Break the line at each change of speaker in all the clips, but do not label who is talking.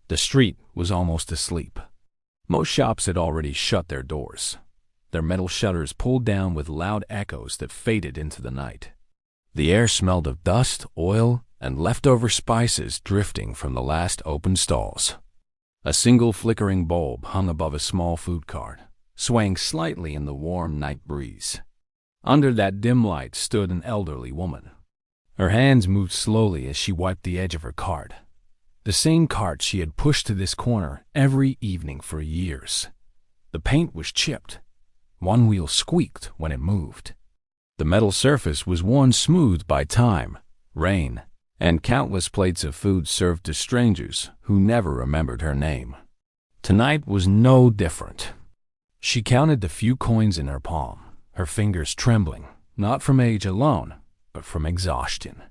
The street was almost asleep. Most shops had already shut their doors, their metal shutters pulled down with loud echoes that faded into the night. The air smelled of dust, oil, and leftover spices drifting from the last open stalls. A single flickering bulb hung above a small food cart, swaying slightly in the warm night breeze. Under that dim light stood an elderly woman. Her hands moved slowly as she wiped the edge of her cart. The same cart she had pushed to this corner every evening for years. The paint was chipped. One wheel squeaked when it moved. The metal surface was worn smooth by time, rain, and countless plates of food served to strangers who never remembered her name. Tonight was no different. She counted the few coins in her palm, her fingers trembling, not from age alone, but from exhaustion.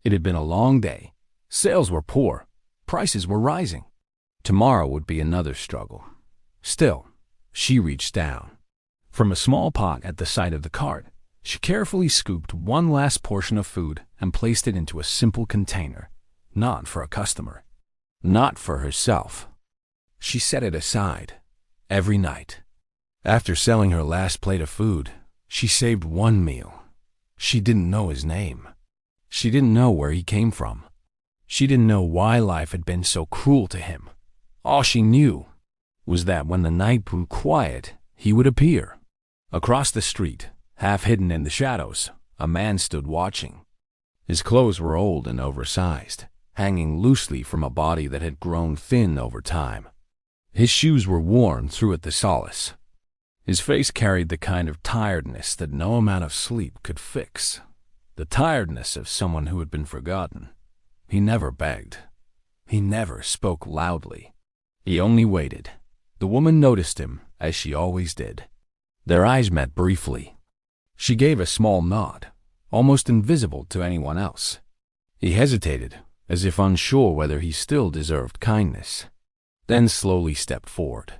It had been a long day. Sales were poor. Prices were rising. Tomorrow would be another struggle. Still, she reached down. From a small pot at the side of the cart, she carefully scooped one last portion of food and placed it into a simple container, not for a customer, not for herself. She set it aside every night. After selling her last plate of food, she saved one meal. She didn't know his name. She didn't know where he came from. She didn't know why life had been so cruel to him. All she knew was that when the night grew quiet, he would appear. Across the street, half hidden in the shadows, a man stood watching. His clothes were old and oversized, hanging loosely from a body that had grown thin over time. His shoes were worn through at the soles. His face carried the kind of tiredness that no amount of sleep could fix. The tiredness of someone who had been forgotten. He never begged. He never spoke loudly. He only waited. The woman noticed him, as she always did. Their eyes met briefly. She gave a small nod, almost invisible to anyone else. He hesitated, as if unsure whether he still deserved kindness, then slowly stepped forward.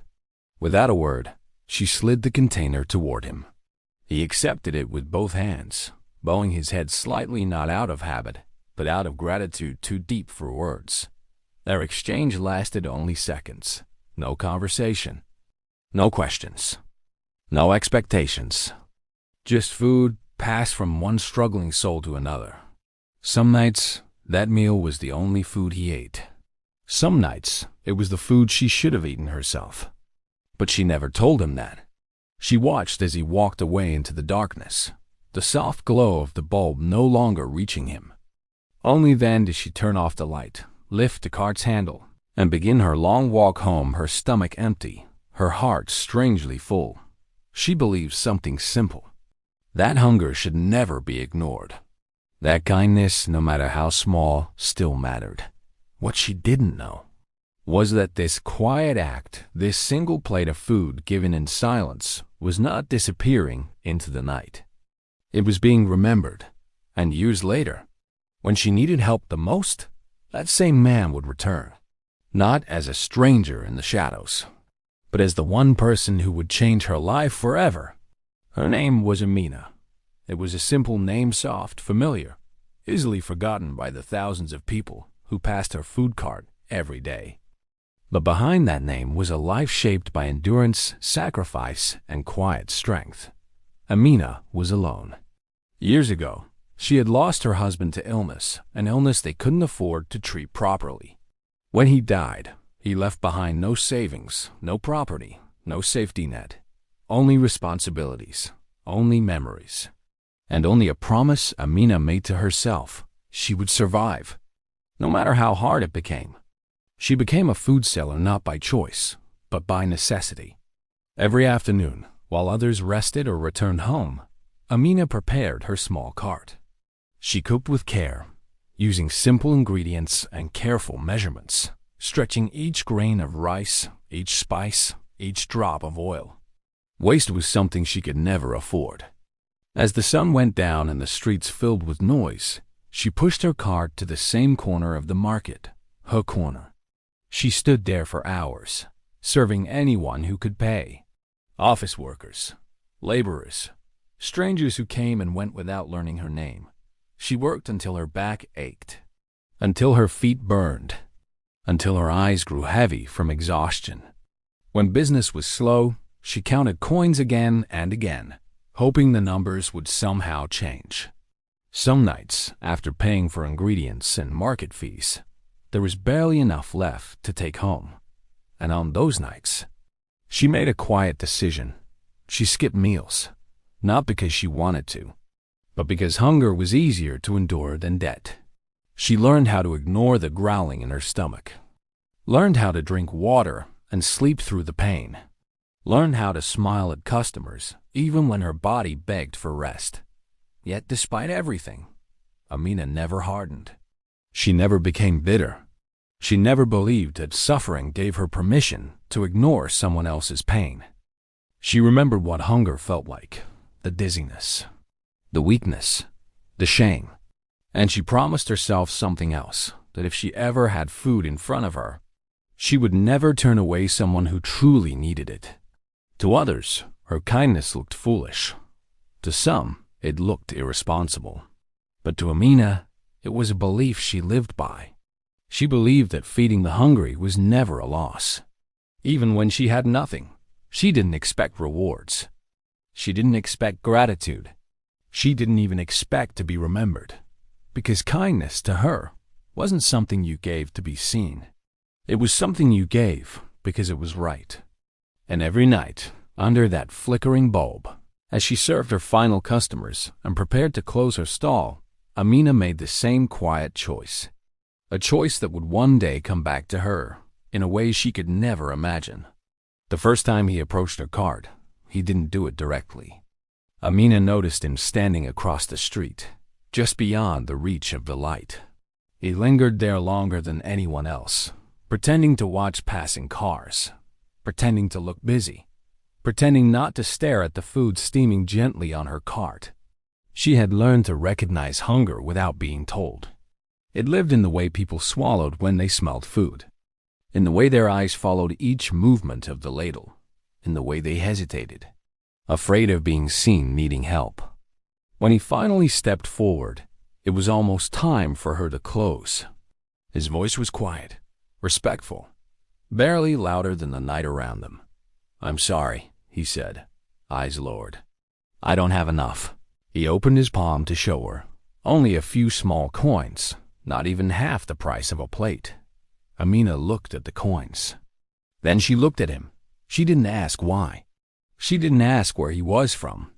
Without a word, she slid the container toward him. He accepted it with both hands, bowing his head slightly, not out of habit, but out of gratitude too deep for words. Their exchange lasted only seconds. No conversation. No questions. No expectations. Just food passed from one struggling soul to another. Some nights, that meal was the only food he ate. Some nights, it was the food she should have eaten herself. But she never told him that. She watched as he walked away into the darkness, the soft glow of the bulb no longer reaching him. Only then did she turn off the light, lift the cart's handle, and begin her long walk home, her stomach empty, her heart strangely full. She believed something simple. That hunger should never be ignored. That kindness, no matter how small, still mattered. What she didn't know was that this quiet act, this single plate of food given in silence, was not disappearing into the night. It was being remembered, and years later, when she needed help the most, that same man would return, not as a stranger in the shadows, but as the one person who would change her life forever. Her name was Amina. It was a simple name, soft, familiar, easily forgotten by the thousands of people who passed her food cart every day. But behind that name was a life shaped by endurance, sacrifice, and quiet strength. Amina was alone. Years ago, she had lost her husband to illness, an illness they couldn't afford to treat properly. When he died, he left behind no savings, no property, no safety net, only responsibilities, only memories, and only a promise Amina made to herself: she would survive, no matter how hard it became. She became a food seller not by choice, but by necessity. Every afternoon, while others rested or returned home, Amina prepared her small cart. She cooked with care, using simple ingredients and careful measurements, stretching each grain of rice, each spice, each drop of oil. Waste was something she could never afford. As the sun went down and the streets filled with noise, she pushed her cart to the same corner of the market, her corner. She stood there for hours, serving anyone who could pay. Office workers, laborers, strangers who came and went without learning her name. She worked until her back ached, until her feet burned, until her eyes grew heavy from exhaustion. When business was slow, she counted coins again and again, hoping the numbers would somehow change. Some nights, after paying for ingredients and market fees, there was barely enough left to take home. And on those nights, she made a quiet decision. She skipped meals, not because she wanted to, but because hunger was easier to endure than debt. She learned how to ignore the growling in her stomach, learned how to drink water and sleep through the pain, learned how to smile at customers even when her body begged for rest. Yet despite everything, Amina never hardened. She never became bitter. She never believed that suffering gave her permission to ignore someone else's pain. She remembered what hunger felt like, the dizziness, the weakness, the shame. And she promised herself something else, that if she ever had food in front of her, she would never turn away someone who truly needed it. To others, her kindness looked foolish. To some, it looked irresponsible. But to Amina, it was a belief she lived by. She believed that feeding the hungry was never a loss. Even when she had nothing, she didn't expect rewards. She didn't expect gratitude. She didn't even expect to be remembered. Because kindness to her wasn't something you gave to be seen. It was something you gave because it was right. And every night, under that flickering bulb, as she served her final customers and prepared to close her stall, Amina made the same quiet choice. A choice that would one day come back to her in a way she could never imagine. The first time he approached her cart, he didn't do it directly. Amina noticed him standing across the street, just beyond the reach of the light. He lingered there longer than anyone else, pretending to watch passing cars, pretending to look busy, pretending not to stare at the food steaming gently on her cart. She had learned to recognize hunger without being told. It lived in the way people swallowed when they smelled food, in the way their eyes followed each movement of the ladle, in the way they hesitated, afraid of being seen needing help. When he finally stepped forward, it was almost time for her to close. His voice was quiet, respectful, barely louder than the night around them. "I'm sorry," he said, eyes lowered. "I don't have enough." He opened his palm to show her. Only a few small coins, not even half the price of a plate. Amina looked at the coins. Then she looked at him. She didn't ask why. She didn't ask where he was from.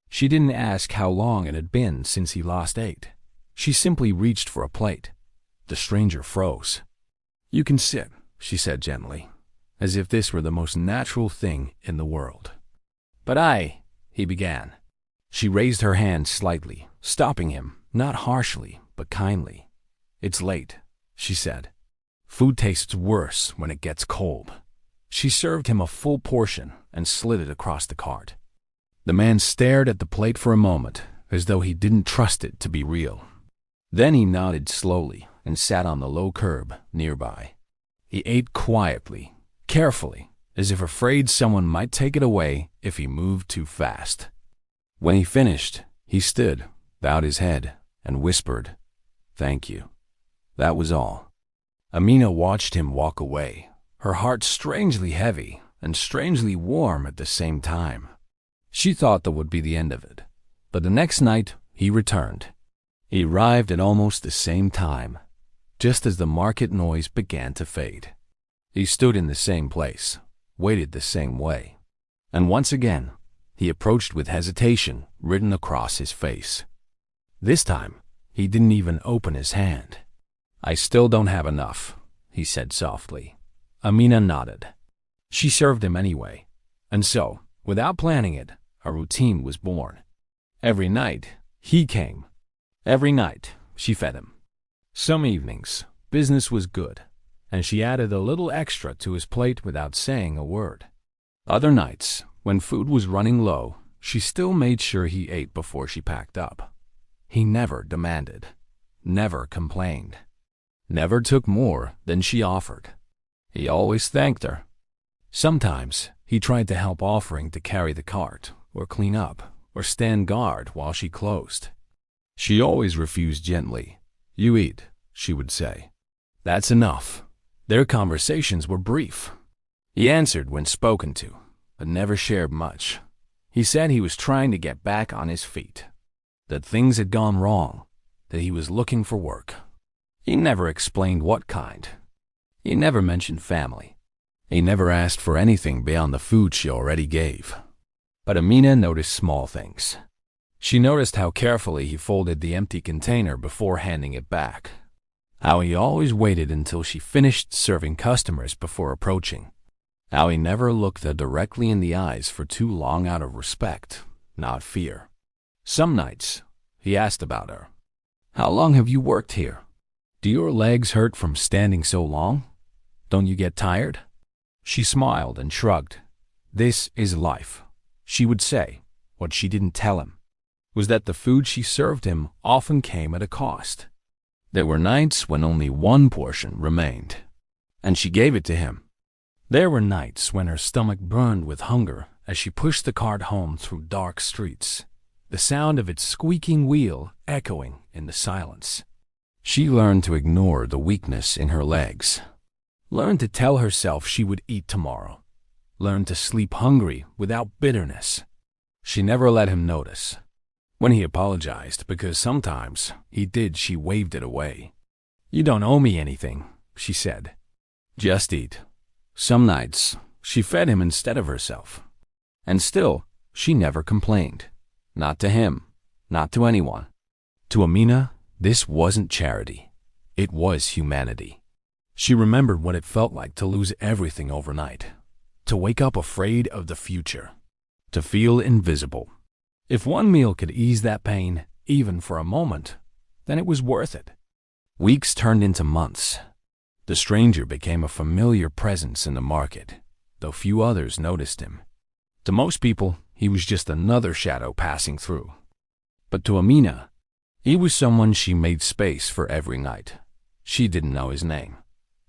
She didn't ask how long it had been since he last ate. She simply reached for a plate. The stranger froze. "You can sit," she said gently, as if this were the most natural thing in the world. "But he began. She raised her hand slightly, stopping him, not harshly, but kindly. "It's late," she said. "Food tastes worse when it gets cold." She served him a full portion and slid it across the cart. The man stared at the plate for a moment, as though he didn't trust it to be real. Then he nodded slowly and sat on the low curb nearby. He ate quietly, carefully, as if afraid someone might take it away if he moved too fast. When he finished, he stood, bowed his head, and whispered, "Thank you." That was all. Amina watched him walk away, her heart strangely heavy and strangely warm at the same time. She thought that would be the end of it. But the next night, he returned. He arrived at almost the same time, just as the market noise began to fade. He stood in the same place, waited the same way. And once again, he approached with hesitation written across his face. This time, he didn't even open his hand. "I still don't have enough," he said softly. Amina nodded. She served him anyway. And so, without planning it, a routine was born. Every night, he came. Every night, she fed him. Some evenings, business was good, and she added a little extra to his plate without saying a word. Other nights, when food was running low, she still made sure he ate before she packed up. He never demanded, never complained, never took more than she offered. He always thanked her. Sometimes, he tried to help, offering to carry the cart, or clean up, or stand guard while she closed. She always refused gently. "You eat," she would say. "That's enough. Their conversations were brief. He answered when spoken to, but never shared much. He said he was trying to get back on his feet, that things had gone wrong, that he was looking for work. He never explained what kind. He never mentioned family. He never asked for anything beyond the food she already gave. But Amina noticed small things. She noticed how carefully he folded the empty container before handing it back, how he always waited until she finished serving customers before approaching, how he never looked her directly in the eyes for too long out of respect, not fear. Some nights, he asked about her. "How long have you worked here? Do your legs hurt from standing so long? Don't you get tired?" She smiled and shrugged. "This is life," she would say. What she didn't tell him was that the food she served him often came at a cost. There were nights when only one portion remained, and she gave it to him. There were nights when her stomach burned with hunger as she pushed the cart home through dark streets, the sound of its squeaking wheel echoing in the silence. She learned to ignore the weakness in her legs, learned to tell herself she would eat tomorrow, learned to sleep hungry without bitterness. She never let him notice. When he apologized, because sometimes he did, she waved it away. "You don't owe me anything," she said. "Just eat." Some nights, she fed him instead of herself. And still, she never complained. Not to him, not to anyone. To Amina, this wasn't charity. It was humanity. She remembered what it felt like to lose everything overnight, to wake up afraid of the future, to feel invisible. If one meal could ease that pain, even for a moment, then it was worth it. Weeks turned into months. The stranger became a familiar presence in the market, though few others noticed him. To most people, he was just another shadow passing through. But to Amina, he was someone she made space for every night. She didn't know his name.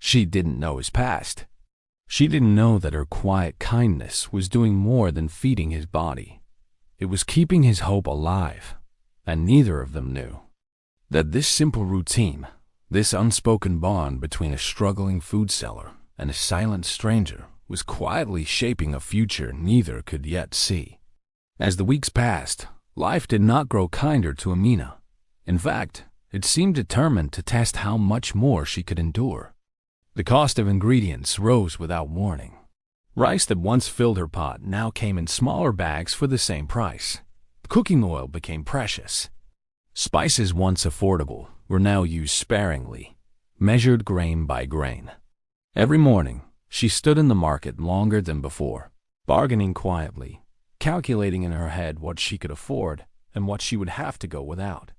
She didn't know his past. She didn't know that her quiet kindness was doing more than feeding his body. It was keeping his hope alive, and neither of them knew that this simple routine, this unspoken bond between a struggling food seller and a silent stranger, was quietly shaping a future neither could yet see. As the weeks passed, life did not grow kinder to Amina. In fact, it seemed determined to test how much more she could endure. The cost of ingredients rose without warning. Rice that once filled her pot now came in smaller bags for the same price. Cooking oil became precious. Spices once affordable were now used sparingly, measured grain by grain. Every morning, she stood in the market longer than before, bargaining quietly, calculating in her head what she could afford and what she would have to go without.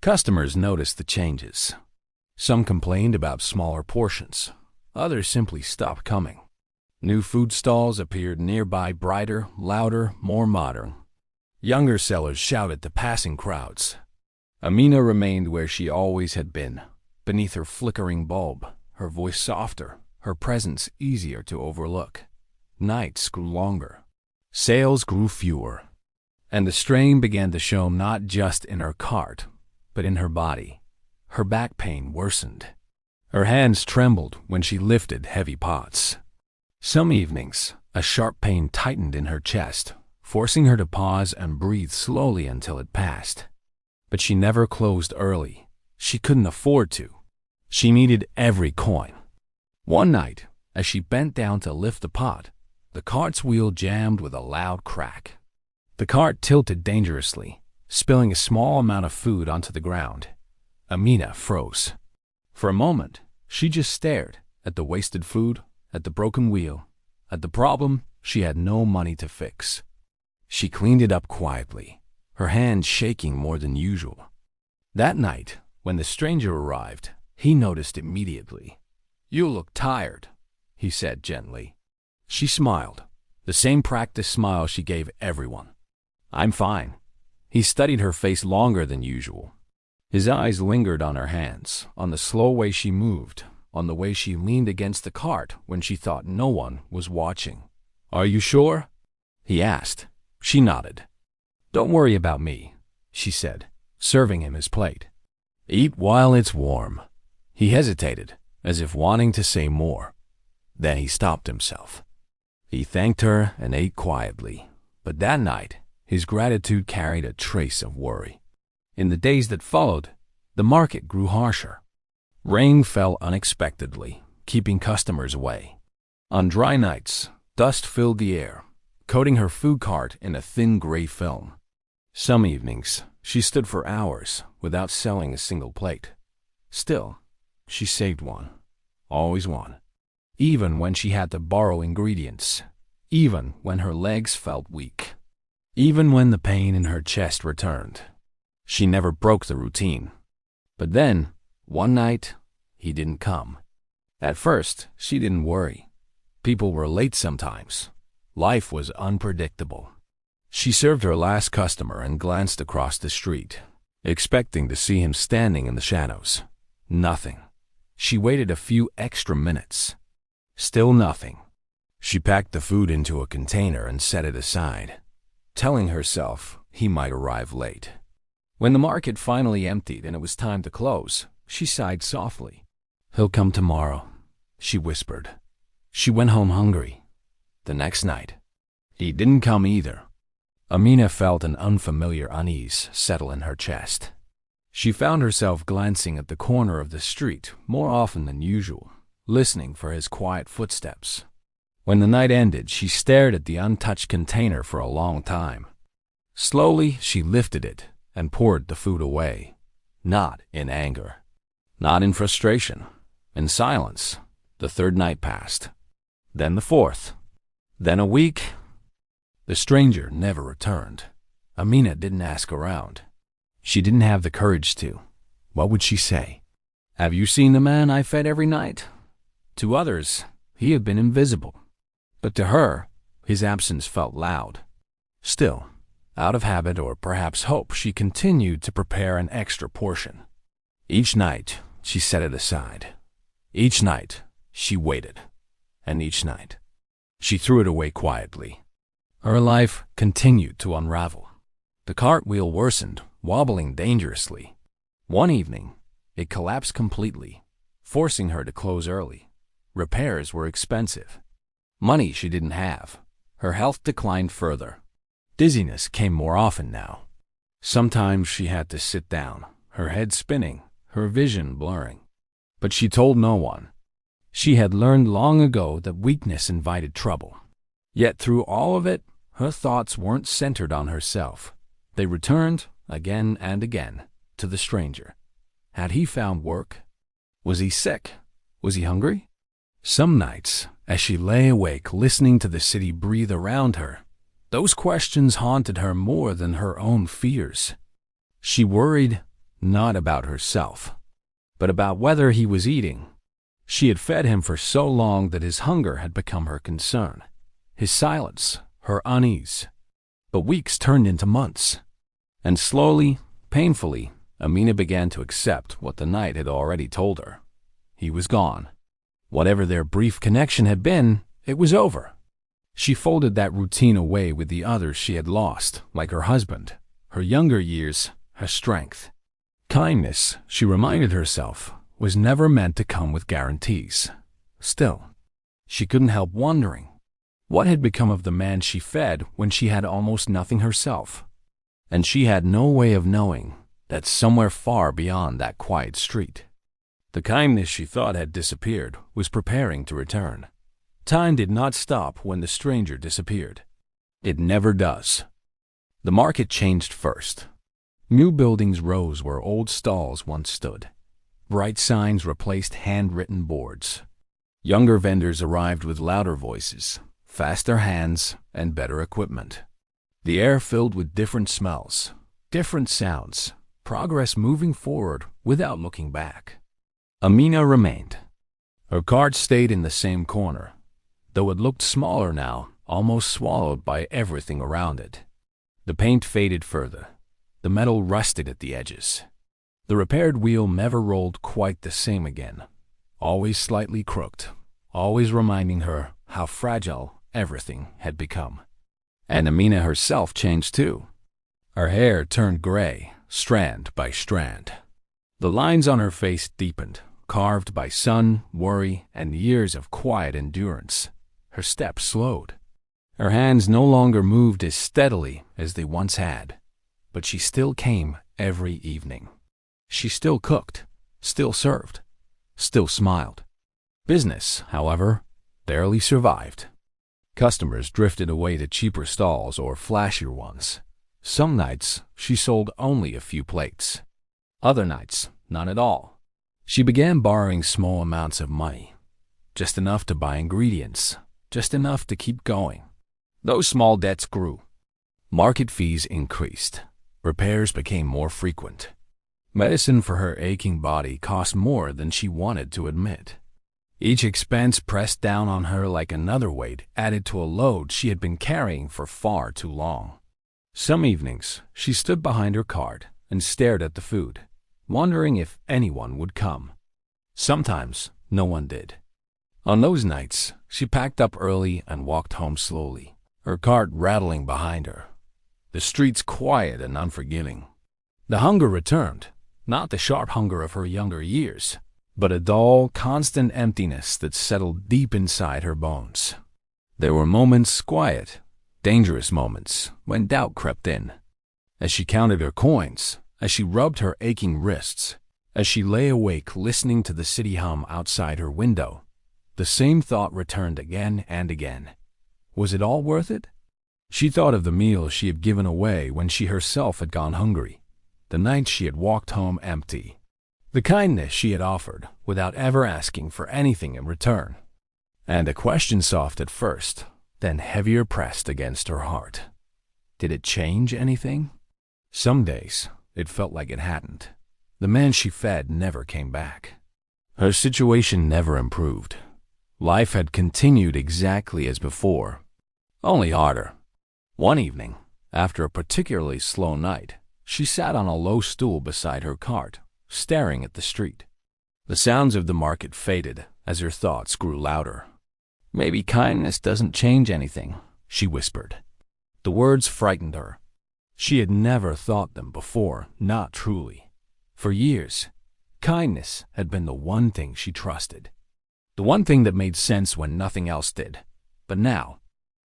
Customers noticed the changes. Some complained about smaller portions. Others simply stopped coming. New food stalls appeared nearby, brighter, louder, more modern. Younger sellers shouted to passing crowds. Amina remained where she always had been, beneath her flickering bulb, her voice softer, her presence easier to overlook. Nights grew longer. Sales grew fewer. And the strain began to show not just in her cart, but in her body. Her back pain worsened. Her hands trembled when she lifted heavy pots. Some evenings, a sharp pain tightened in her chest, forcing her to pause and breathe slowly until it passed. But she never closed early. She couldn't afford to. She needed every coin. One night, as she bent down to lift the pot, the cart's wheel jammed with a loud crack. The cart tilted dangerously, spilling a small amount of food onto the ground. Amina froze. For a moment, she just stared at the wasted food, at the broken wheel, at the problem she had no money to fix. She cleaned it up quietly, her hands shaking more than usual. That night, when the stranger arrived, he noticed immediately. "You look tired," he said gently. She smiled, the same practiced smile she gave everyone. "I'm fine." He studied her face longer than usual. His eyes lingered on her hands, on the slow way she moved, on the way she leaned against the cart when she thought no one was watching. "Are you sure?" he asked. She nodded. "Don't worry about me," she said, serving him his plate. "Eat while it's warm." He hesitated, as if wanting to say more. Then he stopped himself. He thanked her and ate quietly, but that night his gratitude carried a trace of worry. In the days that followed, the market grew harsher. Rain fell unexpectedly, keeping customers away. On dry nights, dust filled the air, coating her food cart in a thin gray film. Some evenings, she stood for hours without selling a single plate. Still, she saved one, always one. Even when she had to borrow ingredients, even when her legs felt weak, even when the pain in her chest returned. She never broke the routine. But then, one night, he didn't come. At first, she didn't worry. People were late sometimes. Life was unpredictable. She served her last customer and glanced across the street, expecting to see him standing in the shadows. Nothing. She waited a few extra minutes. Still nothing. She packed the food into a container and set it aside, telling herself he might arrive late. When the market finally emptied and it was time to close, she sighed softly. "He'll come tomorrow," she whispered. She went home hungry. The next night, he didn't come either. Amina felt an unfamiliar unease settle in her chest. She found herself glancing at the corner of the street more often than usual, listening for his quiet footsteps. When the night ended, she stared at the untouched container for a long time. Slowly, she lifted it and poured the food away, not in anger, not in frustration, in silence. The third night passed, then the fourth, then a week. The stranger never returned. Amina didn't ask around. She didn't have the courage to. What would she say? "Have you seen the man I fed every night?" To others, he had been invisible. But to her, his absence felt loud. Still, out of habit or perhaps hope, she continued to prepare an extra portion. Each night, she set it aside. Each night, she waited. And each night, she threw it away quietly. Her life continued to unravel. The cartwheel worsened, wobbling dangerously. One evening, it collapsed completely, forcing her to close early. Repairs were expensive. Money she didn't have. Her health declined further. Dizziness came more often now. Sometimes she had to sit down, her head spinning, her vision blurring. But she told no one. She had learned long ago that weakness invited trouble. Yet through all of it, her thoughts weren't centered on herself. They returned, again and again, to the stranger. Had he found work? Was he sick? Was he hungry? Some nights, as she lay awake listening to the city breathe around her, those questions haunted her more than her own fears. She worried not about herself, but about whether he was eating. She had fed him for so long that his hunger had become her concern, his silence, her unease. But weeks turned into months, and slowly, painfully, Amina began to accept what the night had already told her. He was gone. Whatever their brief connection had been, it was over. She folded that routine away with the others she had lost, like her husband, her younger years, her strength. Kindness, she reminded herself, was never meant to come with guarantees. Still, she couldn't help wondering, what had become of the man she fed when she had almost nothing herself? And she had no way of knowing that somewhere far beyond that quiet street, the kindness she thought had disappeared was preparing to return. Time did not stop when the stranger disappeared. It never does. The market changed first. New buildings rose where old stalls once stood. Bright signs replaced handwritten boards. Younger vendors arrived with louder voices, faster hands, and better equipment. The air filled with different smells, different sounds, progress moving forward without looking back. Amina remained. Her cart stayed in the same corner, though it looked smaller now, almost swallowed by everything around it. The paint faded further. The metal rusted at the edges. The repaired wheel never rolled quite the same again, always slightly crooked, always reminding her how fragile everything had become. And Amina herself changed too. Her hair turned gray, strand by strand. The lines on her face deepened, carved by sun, worry, and years of quiet endurance. Her steps slowed. Her hands no longer moved as steadily as they once had, but she still came every evening. She still cooked, still served, still smiled. Business, however, barely survived. Customers drifted away to cheaper stalls or flashier ones. Some nights, she sold only a few plates. Other nights, none at all. She began borrowing small amounts of money, just enough to buy ingredients, just enough to keep going. Those small debts grew. Market fees increased. Repairs became more frequent. Medicine for her aching body cost more than she wanted to admit. Each expense pressed down on her like another weight added to a load she had been carrying for far too long. Some evenings, she stood behind her cart and stared at the food, wondering if anyone would come. Sometimes, no one did. On those nights, she packed up early and walked home slowly, her cart rattling behind her. The streets quiet and unforgiving. The hunger returned, not the sharp hunger of her younger years, but a dull, constant emptiness that settled deep inside her bones. There were moments, quiet, dangerous moments, when doubt crept in. As she counted her coins, as she rubbed her aching wrists, as she lay awake listening to the city hum outside her window, the same thought returned again and again. Was it all worth it? She thought of the meals she had given away when she herself had gone hungry, the nights she had walked home empty, the kindness she had offered without ever asking for anything in return. And a question soft at first, then heavier pressed against her heart. Did it change anything? Some days, it felt like it hadn't. The man she fed never came back. Her situation never improved. Life had continued exactly as before, only harder. One evening, after a particularly slow night, she sat on a low stool beside her cart, staring at the street. The sounds of the market faded as her thoughts grew louder. "Maybe kindness doesn't change anything," she whispered. The words frightened her. She had never thought them before, not truly. For years, kindness had been the one thing she trusted, the one thing that made sense when nothing else did. But now,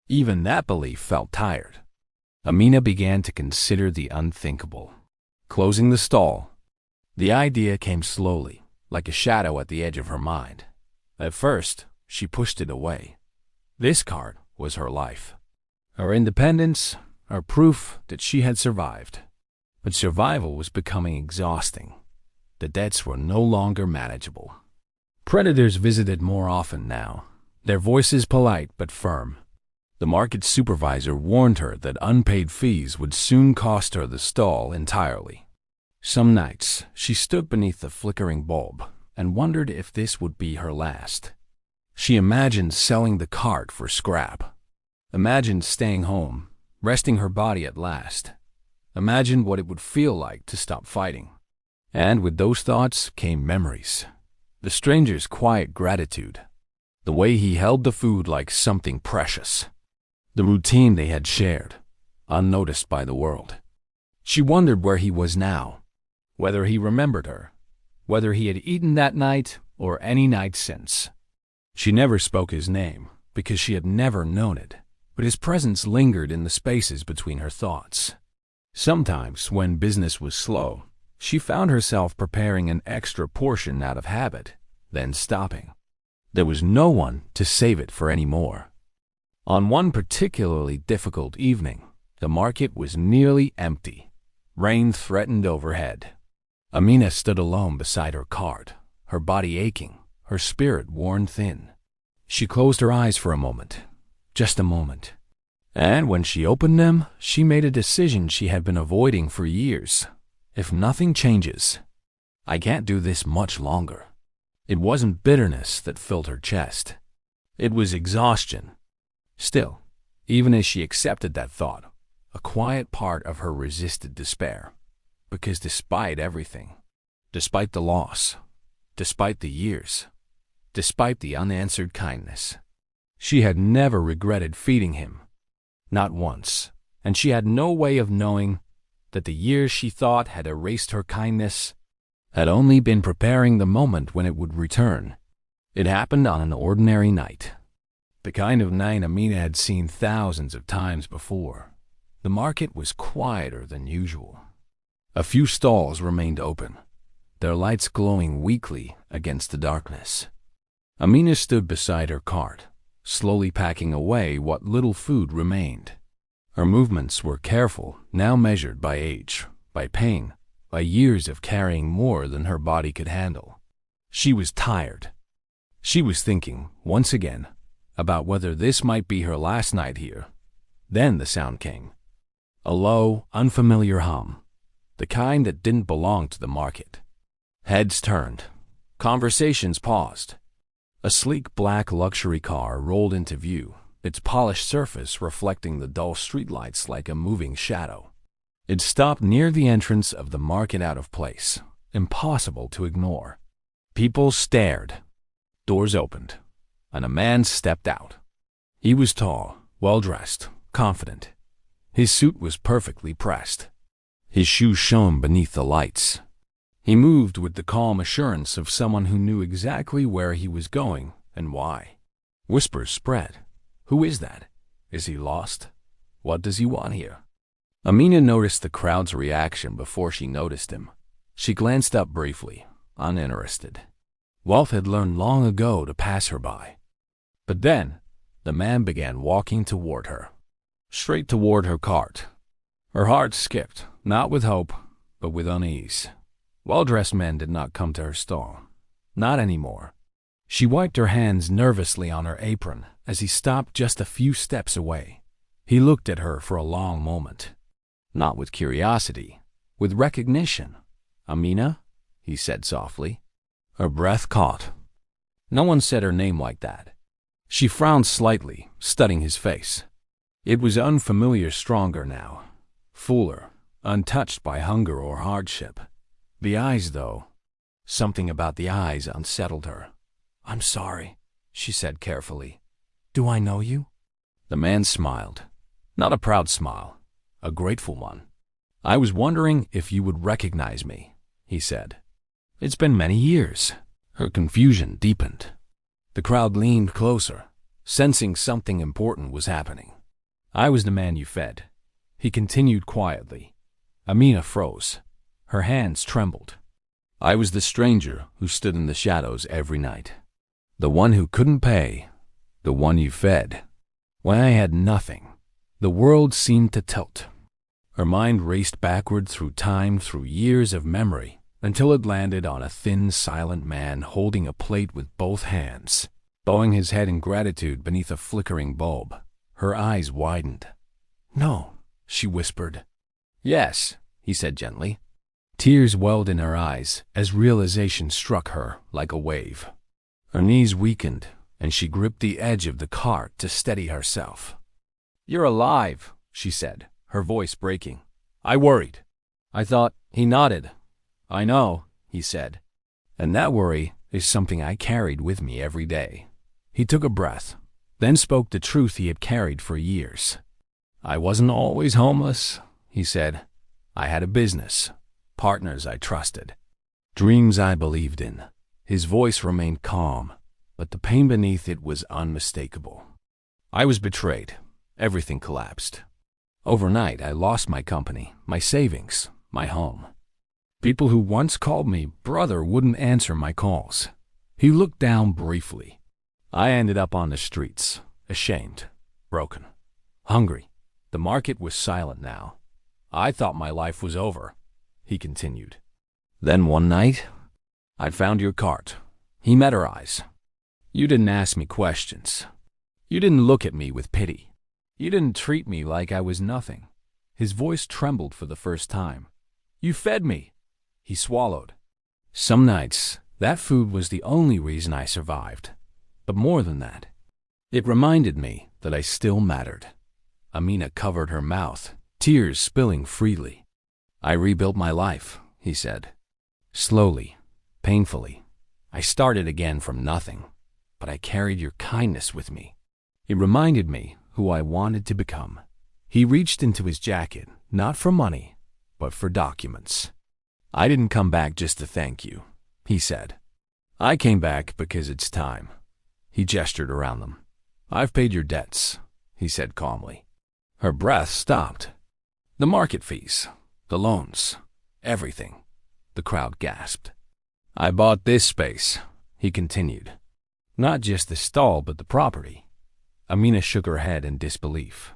even that belief felt tired. Amina began to consider the unthinkable. Closing the stall, the idea came slowly, like a shadow at the edge of her mind. At first, she pushed it away. This cart was her life, her independence, her proof that she had survived. But survival was becoming exhausting. The debts were no longer manageable. Predators visited more often now, their voices polite but firm. The market supervisor warned her that unpaid fees would soon cost her the stall entirely. Some nights, she stood beneath the flickering bulb and wondered if this would be her last. She imagined selling the cart for scrap. Imagined staying home, resting her body at last. Imagined what it would feel like to stop fighting. And with those thoughts came memories. The stranger's quiet gratitude. The way he held the food like something precious. The routine they had shared, unnoticed by the world. She wondered where he was now, whether he remembered her, whether he had eaten that night or any night since. She never spoke his name because she had never known it, but his presence lingered in the spaces between her thoughts. Sometimes, when business was slow, she found herself preparing an extra portion out of habit, then stopping. There was no one to save it for any more. On one particularly difficult evening, the market was nearly empty. Rain threatened overhead. Amina stood alone beside her cart, her body aching, her spirit worn thin. She closed her eyes for a moment, just a moment. And when she opened them, she made a decision she had been avoiding for years. If nothing changes, I can't do this much longer. It wasn't bitterness that filled her chest. It was exhaustion. Still, even as she accepted that thought, a quiet part of her resisted despair. Because despite everything, despite the loss, despite the years, despite the unanswered kindness, she had never regretted feeding him. Not once. And she had no way of knowing that the years she thought had erased her kindness had only been preparing the moment when it would return. It happened on an ordinary night. The kind of night Amina had seen thousands of times before. The market was quieter than usual. A few stalls remained open, their lights glowing weakly against the darkness. Amina stood beside her cart, slowly packing away what little food remained. Her movements were careful, now measured by age, by pain, by years of carrying more than her body could handle. She was tired. She was thinking, once again, about whether this might be her last night here. Then the sound came. A low, unfamiliar hum, the kind that didn't belong to the market. Heads turned. Conversations paused. A sleek black luxury car rolled into view, its polished surface reflecting the dull streetlights like a moving shadow. It stopped near the entrance of the market, out of place, impossible to ignore. People stared. Doors opened, and a man stepped out. He was tall, well-dressed, confident. His suit was perfectly pressed. His shoes shone beneath the lights. He moved with the calm assurance of someone who knew exactly where he was going and why. Whispers spread. Who is that? Is he lost? What does he want here? Amina noticed the crowd's reaction before she noticed him. She glanced up briefly, uninterested. Wealth had learned long ago to pass her by. But then, the man began walking toward her, straight toward her cart. Her heart skipped, not with hope, but with unease. Well-dressed men did not come to her stall. Not anymore. She wiped her hands nervously on her apron as he stopped just a few steps away. He looked at her for a long moment. Not with curiosity, with recognition. "Amina?" he said softly. Her breath caught. No one said her name like that. She frowned slightly, studying his face. It was unfamiliar, stronger now, fuller, untouched by hunger or hardship. The eyes, though, something about the eyes unsettled her. "I'm sorry," she said carefully. "Do I know you?" The man smiled. Not a proud smile, a grateful one. "I was wondering if you would recognize me," he said. "It's been many years." Her confusion deepened. The crowd leaned closer, sensing something important was happening. "I was the man you fed," he continued quietly. Amina froze. Her hands trembled. "I was the stranger who stood in the shadows every night. The one who couldn't pay. The one you fed. When I had nothing, the world seemed to tilt." Her mind raced backward through time, through years of memory, until it landed on a thin, silent man holding a plate with both hands, bowing his head in gratitude beneath a flickering bulb. Her eyes widened. "No," she whispered. "Yes," he said gently. Tears welled in her eyes as realization struck her like a wave. Her knees weakened, and she gripped the edge of the cart to steady herself. "You're alive," she said, her voice breaking. "I worried. I thought—" He nodded. "I know," he said. "And that worry is something I carried with me every day." He took a breath, then spoke the truth he had carried for years. "I wasn't always homeless," he said. "I had a business, partners I trusted, dreams I believed in." His voice remained calm, but the pain beneath it was unmistakable. "I was betrayed. Everything collapsed. Overnight, I lost my company, my savings, my home. People who once called me brother wouldn't answer my calls." He looked down briefly. "I ended up on the streets, ashamed, broken, hungry. The market was silent now. I thought my life was over," he continued. "Then one night, I found your cart." He met her eyes. "You didn't ask me questions. You didn't look at me with pity. You didn't treat me like I was nothing." His voice trembled for the first time. "You fed me." He swallowed. "Some nights, that food was the only reason I survived. But more than that, it reminded me that I still mattered." Amina covered her mouth, tears spilling freely. "I rebuilt my life," he said. "Slowly, painfully. I started again from nothing, but I carried your kindness with me. It reminded me who I wanted to become." He reached into his jacket, not for money, but for documents. I didn't come back just to thank you, he said. I came back because it's time. He gestured around them. I've paid your debts, he said calmly. Her breath stopped. The market fees, the loans, everything. The crowd gasped. I bought this space, he continued. Not just the stall, but the property. Amina shook her head in disbelief.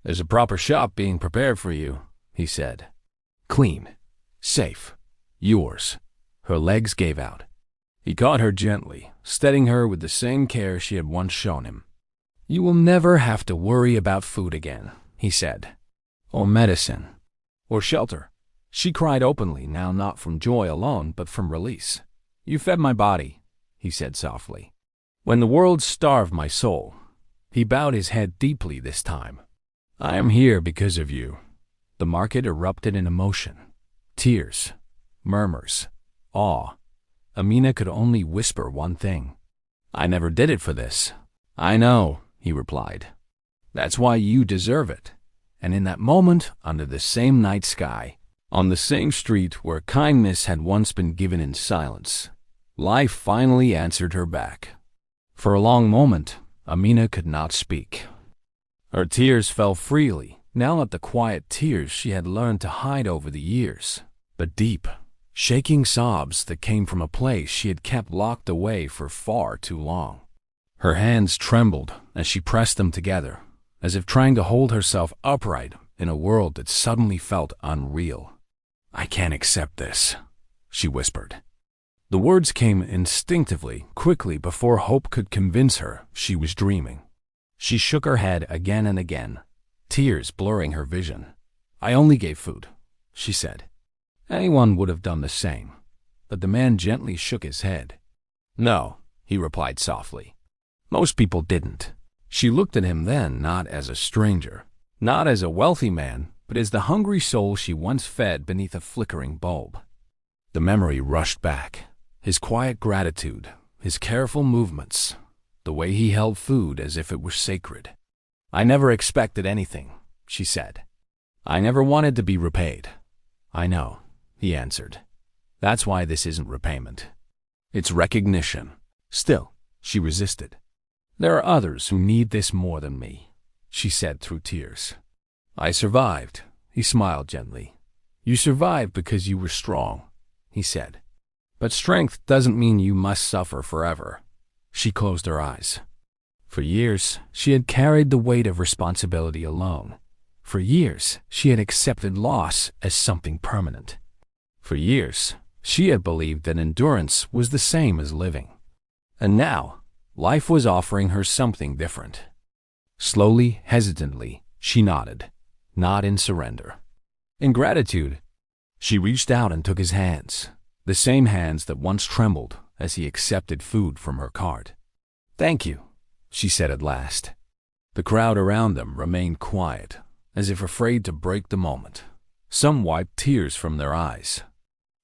There's a proper shop being prepared for you, he said. Clean, safe, yours. Her legs gave out. He caught her gently, steadying her with the same care she had once shown him. You will never have to worry about food again, he said. Or medicine. Or shelter. She cried openly, now not from joy alone, but from release. You fed my body, he said softly. When the world starved my soul, he bowed his head deeply this time. I am here because of you. The market erupted in emotion. Tears, murmurs, awe. Amina could only whisper one thing. I never did it for this. I know, he replied. That's why you deserve it. And in that moment, under the same night sky, on the same street where kindness had once been given in silence, life finally answered her back. For a long moment, Amina could not speak. Her tears fell freely, now not the quiet tears she had learned to hide over the years, but deep, shaking sobs that came from a place she had kept locked away for far too long. Her hands trembled as she pressed them together, as if trying to hold herself upright in a world that suddenly felt unreal. I can't accept this, she whispered. The words came instinctively, quickly, before hope could convince her she was dreaming. She shook her head again and again, tears blurring her vision. I only gave food, she said. Anyone would have done the same, but the man gently shook his head. No, he replied softly. Most people didn't. She looked at him then not as a stranger, not as a wealthy man, but as the hungry soul she once fed beneath a flickering bulb. The memory rushed back, his quiet gratitude, his careful movements, the way he held food as if it were sacred. I never expected anything, she said. I never wanted to be repaid. I know, he answered. That's why this isn't repayment. It's recognition. Still, she resisted. There are others who need this more than me, she said through tears. I survived, he smiled gently. You survived because you were strong, he said. But strength doesn't mean you must suffer forever. She closed her eyes. For years, she had carried the weight of responsibility alone. For years, she had accepted loss as something permanent. For years, she had believed that endurance was the same as living. And now, life was offering her something different. Slowly, hesitantly, she nodded, not in surrender. In gratitude, she reached out and took his hands, the same hands that once trembled as he accepted food from her cart. Thank you, she said at last. The crowd around them remained quiet, as if afraid to break the moment. Some wiped tears from their eyes.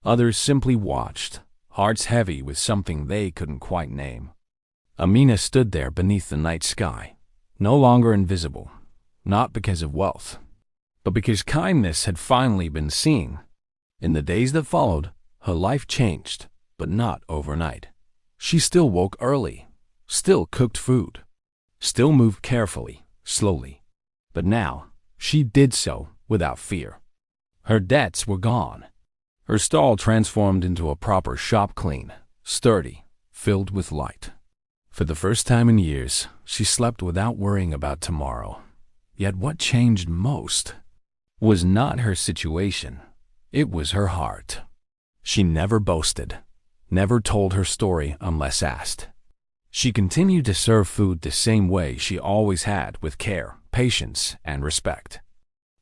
Others simply watched, hearts heavy with something they couldn't quite name. Amina stood there beneath the night sky, no longer invisible, not because of wealth, but because kindness had finally been seen. In the days that followed, her life changed, but not overnight. She still woke early, still cooked food, still moved carefully, slowly. But now, she did so without fear. Her debts were gone. Her stall transformed into a proper shop, clean, sturdy, filled with light. For the first time in years, she slept without worrying about tomorrow. Yet what changed most was not her situation, it was her heart. She never boasted, never told her story unless asked. She continued to serve food the same way she always had, with care, patience, and respect.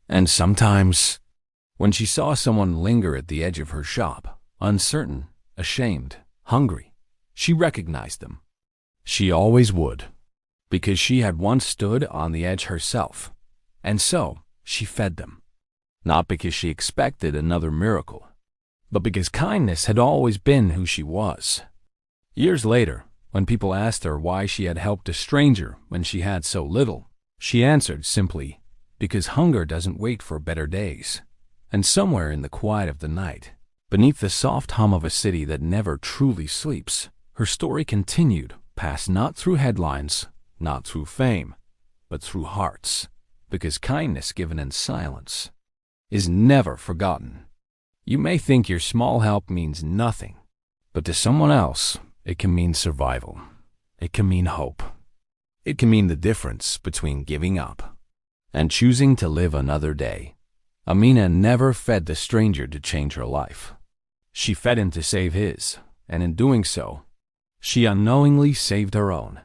And sometimes, when she saw someone linger at the edge of her shop, uncertain, ashamed, hungry, she recognized them. She always would, because she had once stood on the edge herself, and so she fed them. Not because she expected another miracle, but because kindness had always been who she was. Years later, when people asked her why she had helped a stranger when she had so little, she answered simply, because hunger doesn't wait for better days. And somewhere in the quiet of the night, Beneath the soft hum of a city that never truly sleeps, her story continued, passed not through headlines, not through fame, but through hearts, because kindness given in silence is never forgotten. You may think your small help means nothing, but to someone else, it can mean survival. It can mean hope. It can mean the difference between giving up and choosing to live another day. Amina never fed the stranger to change her life. She fed him to save his, and in doing so, she unknowingly saved her own.